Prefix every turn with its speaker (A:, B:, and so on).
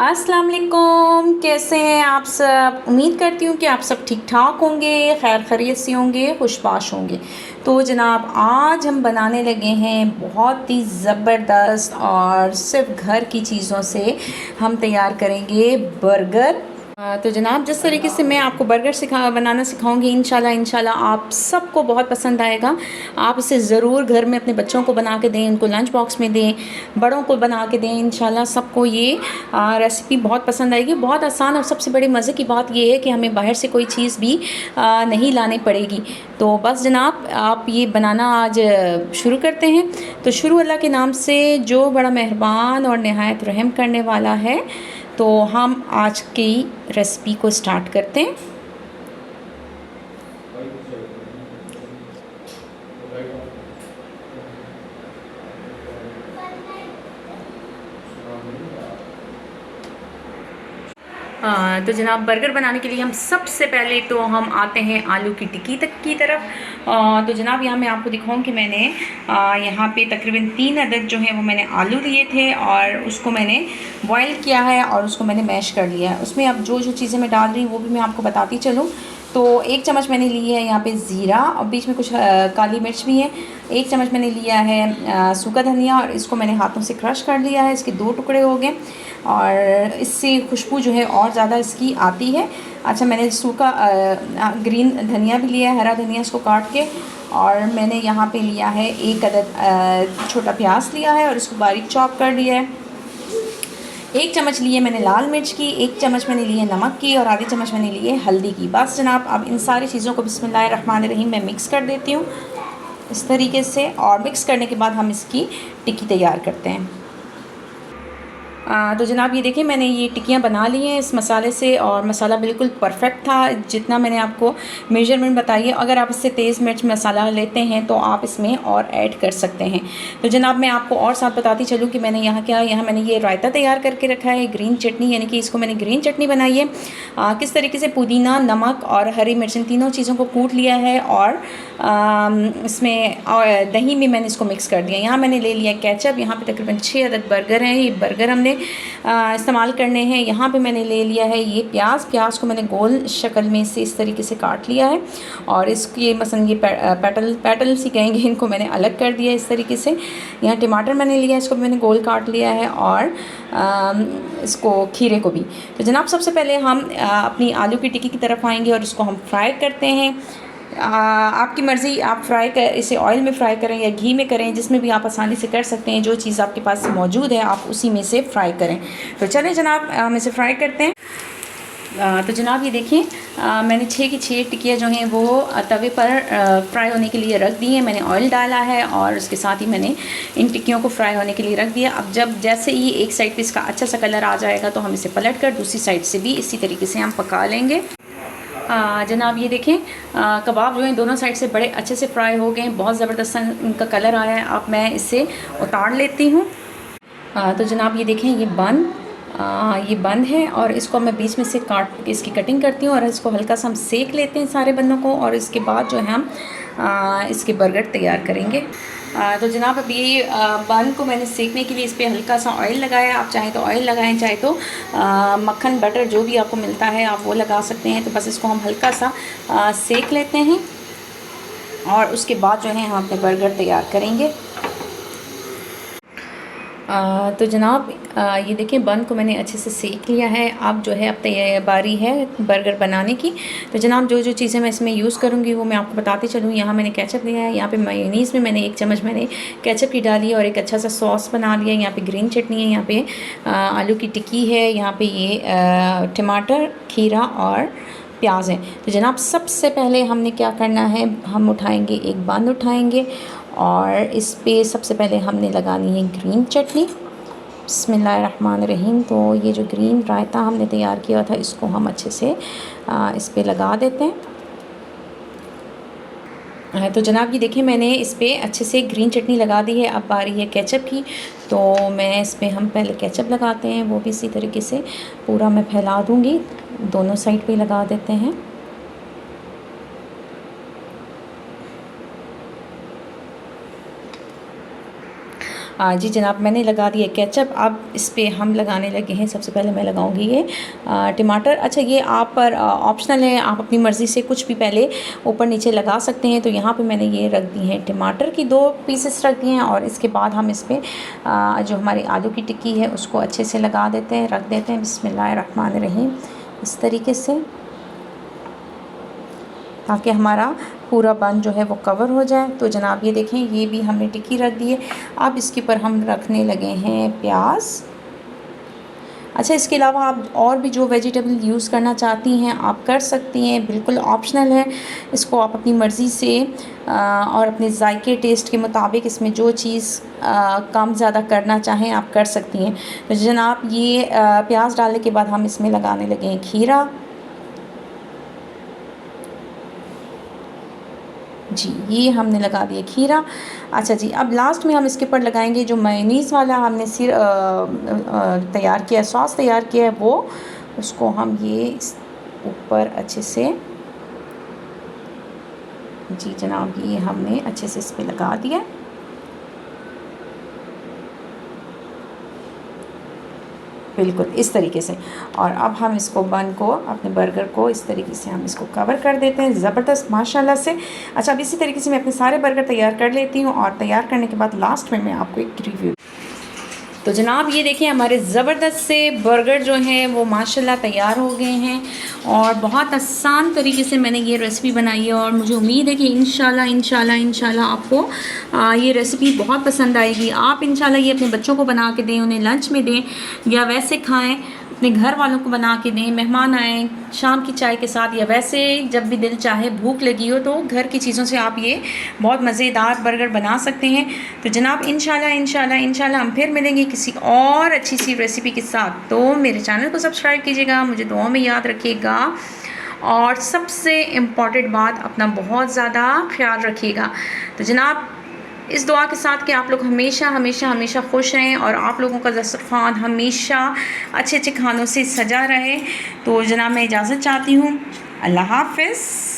A: अस्सलाम वालेकुम, कैसे हैं आप सब। उम्मीद करती हूँ कि आप सब ठीक ठाक होंगे, खैर खैरियत से होंगे, खुशबाश होंगे। तो जनाब आज हम बनाने लगे हैं बहुत ही ज़बरदस्त और सिर्फ घर की चीज़ों से हम तैयार करेंगे बर्गर। तो जनाब जिस तरीके से मैं आपको बर्गर बनाना सिखाऊंगी इंशाल्लाह आप सबको बहुत पसंद आएगा। आप इसे ज़रूर घर में अपने बच्चों को बना के दें, उनको लंच बॉक्स में दें, बड़ों को बना के दें। इंशाल्लाह सबको ये रेसिपी बहुत पसंद आएगी। बहुत आसान और सबसे बड़ी मज़े की बात ये है कि हमें बाहर से कोई चीज़ भी नहीं लानी पड़ेगी। तो बस जनाब आप ये बनाना आज शुरू करते हैं। तो शुरू अल्लाह के नाम से जो बड़ा मेहरबान और नहायत रहम करने वाला है। तो हम आज की रेसिपी को स्टार्ट करते हैं। तो जनाब बर्गर बनाने के लिए हम सबसे पहले तो हम आते हैं आलू की टिक्की तक की तरफ। तो जनाब यहाँ मैं आपको दिखाऊं कि मैंने यहाँ पे तकरीबन 3 अदद जो है वो मैंने आलू लिए थे और उसको मैंने बॉईल किया है और उसको मैंने मैश कर लिया है। उसमें अब जो जो चीज़ें मैं डाल रही हूँ वो भी मैं आपको बताती चलूँ। तो 1 चम्मच मैंने ली है यहाँ पे ज़ीरा और बीच में कुछ काली मिर्च भी है। 1 चम्मच मैंने लिया है सूखा धनिया और इसको मैंने हाथों से क्रश कर लिया है। इसके 2 टुकड़े हो गए और इससे खुशबू जो है और ज़्यादा इसकी आती है। अच्छा मैंने सूखा ग्रीन धनिया भी लिया है, हरा धनिया इसको काट के। और मैंने यहाँ पे लिया है 1 अदद छोटा प्याज लिया है और इसको बारीक चॉप कर लिया है। 1 चम्मच लिए मैंने लाल मिर्च की, 1 चम्मच मैंने लिए नमक की और आधी चम्मच मैंने लिए हल्दी की। बस जनाब अब इन सारी चीज़ों को बिस्मिल्लाहिर्रहमानिर्रहीम मैं मिक्स कर देती हूँ इस तरीके से। और मिक्स करने के बाद हम इसकी टिक्की तैयार करते हैं। तो जनाब ये देखिए मैंने ये टिक्कियाँ बना ली हैं इस मसाले से और मसाला बिल्कुल परफेक्ट था जितना मैंने आपको मेजरमेंट बताई है। अगर आप इससे तेज़ मिर्च मसाला लेते हैं तो आप इसमें और ऐड कर सकते हैं। तो जनाब मैं आपको और साथ बताती चलूँ कि मैंने यहाँ मैंने ये रायता तैयार करके रखा है, ग्रीन चटनी, यानी कि इसको मैंने ग्रीन चटनी बनाई है। किस तरीके से पुदीना, नमक और हरी मिर्च इन तीनों चीज़ों को कूट लिया है और इसमें दही में मैंने इसको मिक्स कर दिया। यहाँ मैंने ले लिया केचप, यहाँ पे तकरीबन 6 अदद बर्गर हैं। ये बर्गर हमने इस्तेमाल करने हैं। यहाँ पे मैंने ले लिया है ये प्याज को मैंने गोल शक्ल में से इस तरीके से काट लिया है और इसकी मसलन ये पेटल सी कहेंगे, इनको मैंने अलग कर दिया इस तरीके से। यहाँ टमाटर मैंने लिया, इसको मैंने गोल काट लिया है और इसको खीरे को भी। तो जनाब सबसे पहले हम अपनी आलू की टिक्की की तरफ आएंगे और इसको हम फ्राई करते हैं। आपकी मर्ज़ी, आप इसे ऑयल में फ़्राई करें या घी में करें, जिसमें भी आप आसानी से कर सकते हैं। जो चीज़ आपके पास मौजूद है आप उसी में से फ्राई करें। तो चलें जनाब हम इसे फ्राई करते हैं। तो जनाब ये देखें मैंने 6 की 6 टिक्कियाँ जो हैं वो तवे पर फ्राई होने के लिए रख दी हैं। मैंने ऑयल डाला है और उसके साथ ही मैंने इन टिक्कियों को फ्राई होने के लिए रख दिया। अब जैसे ही एक साइड पे इसका अच्छा सा कलर आ जाएगा तो हम इसे पलट कर दूसरी साइड से भी इसी तरीके से हम पका लेंगे। जनाब ये देखें कबाब जो हैं दोनों साइड से बड़े अच्छे से फ्राई हो गए हैं, बहुत ज़बरदस्त इनका कलर आया है। अब मैं इसे उतार लेती हूँ। तो जनाब ये देखें ये बंद है और इसको मैं बीच में से काट के इसकी कटिंग करती हूँ और इसको हल्का सा हम सेक लेते हैं सारे बंदों को और इसके बाद जो है हम इसके बर्गर तैयार करेंगे। तो जनाब अब ये बन को मैंने सेकने के लिए इस पर हल्का सा ऑयल लगाया। आप चाहें तो ऑयल लगाएं, चाहे तो मक्खन बटर जो भी आपको मिलता है आप वो लगा सकते हैं। तो बस इसको हम हल्का सा सेक लेते हैं और उसके बाद जो है हम अपने बर्गर तैयार करेंगे। तो जनाब ये देखें बन को मैंने अच्छे से सेक लिया है। अब जो है अब बारी है बर्गर बनाने की। तो जनाब जो जो चीज़ें मैं इसमें यूज़ करूँगी वो मैं आपको बताती चलूँ। यहाँ मैंने केचप लिया है, यहाँ पे मेयोनीज़ में मैंने 1 चम्मच मैंने केचप की डाली और एक अच्छा सा सॉस बना लिया। यहाँ पे ग्रीन चटनी है, यहाँ पे आलू की टिक्की है, यहाँ पे ये टमाटर, खीरा और प्याज है। तो जनाब सबसे पहले हमने क्या करना है, हम उठाएंगे एक बंद उठाएंगे और इस पे सबसे पहले हमने लगानी है ग्रीन चटनी। बिस्मिल्लाहिर्रहमानिर्रहीम। तो ये जो ग्रीन रायता हमने तैयार किया था इसको हम अच्छे से इस पे लगा देते हैं। तो जनाब ये देखिए मैंने इस पे अच्छे से ग्रीन चटनी लगा दी है। अब बारी है केचप की। तो मैं इस पे हम पहले केचप लगाते हैं, वो भी इसी तरीके से पूरा मैं फैला दूँगी, दोनों साइड पे लगा देते हैं। जी जनाब, मैंने लगा दिया केचप। अब इस पे हम लगाने लगे हैं, सबसे पहले मैं लगाऊंगी ये टमाटर। अच्छा, ये आप पर ऑप्शनल है, आप अपनी मर्ज़ी से कुछ भी पहले ऊपर नीचे लगा सकते हैं। तो यहाँ पे मैंने ये रख दी हैं टमाटर की 2 पीसेस रख दिए हैं, और इसके बाद हम इस पर जो हमारी आलू की टिक्की है उसको अच्छे से लगा देते हैं, रख देते हैं। बिस्मिल्लाहिर्रहमानिर्रहीम, इस तरीके से, ताकि हमारा पूरा बन जो है वो कवर हो जाए। तो जनाब ये देखें, ये भी हमने टिक्की रख दी है। अब इसके ऊपर हम रखने लगे हैं प्याज। अच्छा, इसके अलावा आप और भी जो वेजिटेबल यूज़ करना चाहती हैं आप कर सकती हैं, बिल्कुल ऑप्शनल है। इसको आप अपनी मर्ज़ी से और अपने जायके टेस्ट के मुताबिक इसमें जो चीज़ कम ज़्यादा करना चाहें आप कर सकती हैं। तो जनाब ये प्याज डालने के बाद हम इसमें लगाने लगे हैं खीरा। जी, ये हमने लगा दिया खीरा। अच्छा जी, अब लास्ट में हम इसके ऊपर लगाएंगे जो मेयोनीज़ वाला हमने तैयार किया, सॉस तैयार किया है, वो उसको हम ये ऊपर अच्छे से, जी जनाब, ये हमने अच्छे से इस पर लगा दिया। बिल्कुल इस तरीके से। और अब हम इसको बन को, अपने बर्गर को इस तरीके से हम इसको कवर कर देते हैं, ज़बरदस्त माशाल्लाह से। अच्छा, अब इसी तरीके से मैं अपने सारे बर्गर तैयार कर लेती हूँ, और तैयार करने के बाद लास्ट में मैं आपको एक रिव्यू। तो जनाब ये देखिए, हमारे ज़बरदस्त से बर्गर जो हैं वो माशाल्लाह तैयार हो गए हैं, और बहुत आसान तरीके से मैंने ये रेसिपी बनाई है। और मुझे उम्मीद है कि इंशाल्लाह आपको ये रेसिपी बहुत पसंद आएगी। आप इंशाल्लाह ये अपने बच्चों को बना के दें, उन्हें लंच में दें, या वैसे खाएं, अपने घर वालों को बना के दें, मेहमान आएँ शाम की चाय के साथ, या वैसे जब भी दिल चाहे, भूख लगी हो, तो घर की चीज़ों से आप ये बहुत मज़ेदार बर्गर बना सकते हैं। तो जनाब इंशाल्लाह हम फिर मिलेंगे किसी और अच्छी सी रेसिपी के साथ। तो मेरे चैनल को सब्सक्राइब कीजिएगा, मुझे दुआ में याद रखिएगा, और सबसे इम्पॉर्टेंट बात, अपना बहुत ज़्यादा ख्याल रखिएगा। तो जनाब इस दुआ के साथ कि आप लोग हमेशा खुश रहें, और आप लोगों का दस्तरखान हमेशा अच्छे अच्छे खानों से सजा रहे। तो जनाब मैं इजाज़त चाहती हूँ। अल्लाह हाफ़िज़।